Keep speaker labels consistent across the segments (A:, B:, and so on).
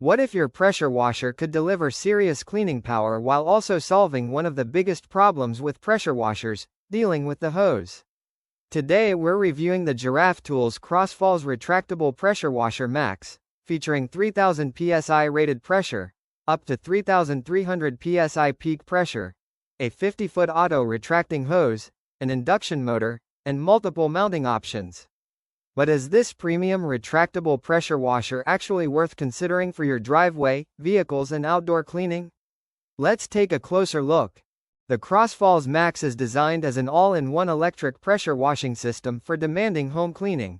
A: What if your pressure washer could deliver serious cleaning power while also solving one of the biggest problems with pressure washers, dealing with the hose? Today we're reviewing the Giraffe Tools Crossfalls Retractable Pressure Washer Max, featuring 3000 PSI rated pressure, up to 3300 PSI peak pressure, a 50-foot auto-retracting hose, an induction motor, and multiple mounting options. But is this premium retractable pressure washer actually worth considering for your driveway, vehicles and outdoor cleaning? Let's take a closer look. The Crossfalls Max is designed as an all-in-one electric pressure washing system for demanding home cleaning.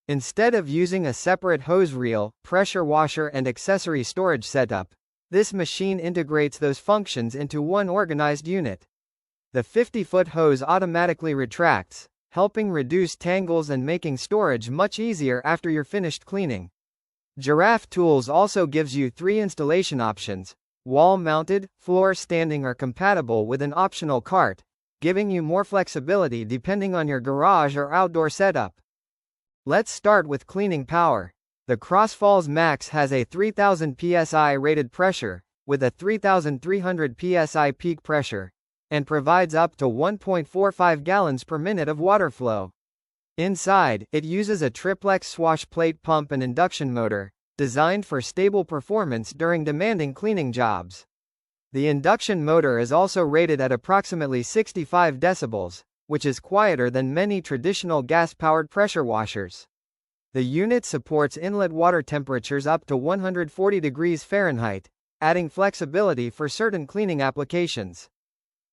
A: Instead of using a separate hose reel, pressure washer and accessory storage setup, this machine integrates those functions into one organized unit. The 50-foot hose automatically retracts, helping reduce tangles and making storage much easier after you're finished cleaning. Giraffe Tools also gives you 3 installation options: wall-mounted, floor-standing or compatible with an optional cart, giving you more flexibility depending on your garage or outdoor setup. Let's start with cleaning power. The Crossfalls Max has a 3000 PSI rated pressure, with a 3300 PSI peak pressure, and provides up to 1.45 gallons per minute of water flow. Inside, it uses a Triplex swash plate pump and induction motor, designed for stable performance during demanding cleaning jobs. The induction motor is also rated at approximately 65 decibels, which is quieter than many traditional gas-powered pressure washers. The unit supports inlet water temperatures up to 140 degrees Fahrenheit, adding flexibility for certain cleaning applications.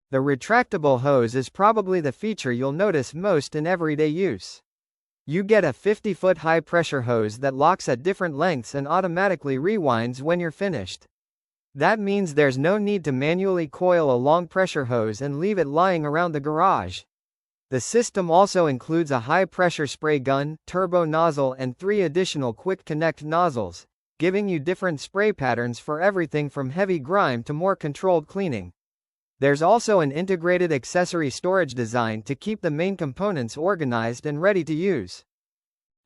A: The retractable hose is probably the feature you'll notice most in everyday use. You get a 50-foot high-pressure hose that locks at different lengths and automatically rewinds when you're finished. That means there's no need to manually coil a long pressure hose and leave it lying around the garage. The system also includes a high-pressure spray gun, turbo nozzle and 3 additional quick-connect nozzles, giving you different spray patterns for everything from heavy grime to more controlled cleaning. There's also an integrated accessory storage design to keep the main components organized and ready to use.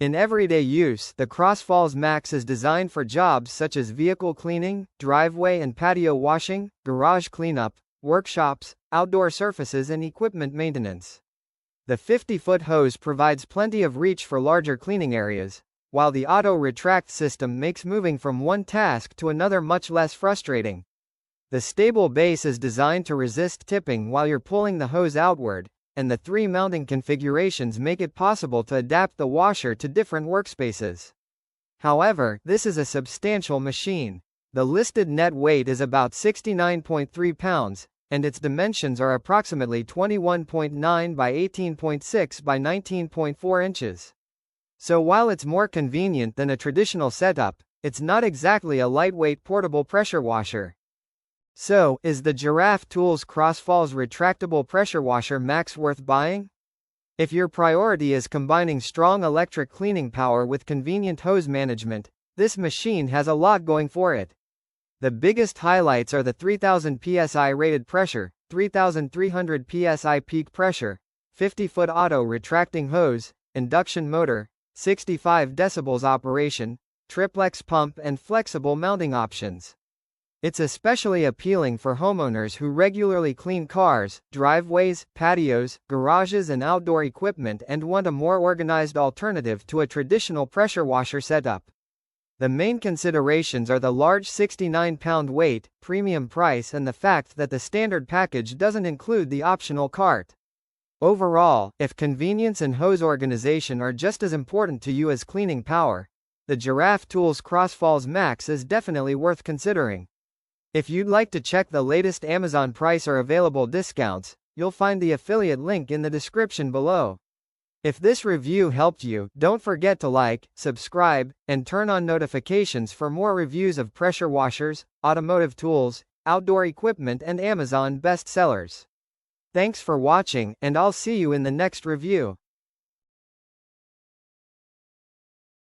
A: In everyday use, the Crossfalls Max is designed for jobs such as vehicle cleaning, driveway and patio washing, garage cleanup, workshops, outdoor surfaces and equipment maintenance. The 50-foot hose provides plenty of reach for larger cleaning areas, while the auto-retract system makes moving from one task to another much less frustrating. The stable base is designed to resist tipping while you're pulling the hose outward, and the 3 mounting configurations make it possible to adapt the washer to different workspaces. However, this is a substantial machine. The listed net weight is about 69.3 pounds, and its dimensions are approximately 21.9 by 18.6 by 19.4 inches. So while it's more convenient than a traditional setup, it's not exactly a lightweight portable pressure washer. So, is the Giraffe Tools Crossfalls Retractable Pressure Washer Max worth buying? If your priority is combining strong electric cleaning power with convenient hose management, this machine has a lot going for it. The biggest highlights are the 3000 PSI rated pressure, 3300 PSI peak pressure, 50-foot auto-retracting hose, induction motor, 65 decibels operation, Triplex pump and flexible mounting options. It's especially appealing for homeowners who regularly clean cars, driveways, patios, garages and outdoor equipment and want a more organized alternative to a traditional pressure washer setup. The main considerations are the large 69-pound weight, premium price and the fact that the standard package doesn't include the optional cart. Overall, if convenience and hose organization are just as important to you as cleaning power, the Giraffe Tools Crossfalls Max is definitely worth considering. If you'd like to check the latest Amazon price or available discounts, you'll find the affiliate link in the description below. If this review helped you, don't forget to like, subscribe, and turn on notifications for more reviews of pressure washers, automotive tools, outdoor equipment and Amazon bestsellers. Thanks for watching, and I'll see you in the next review.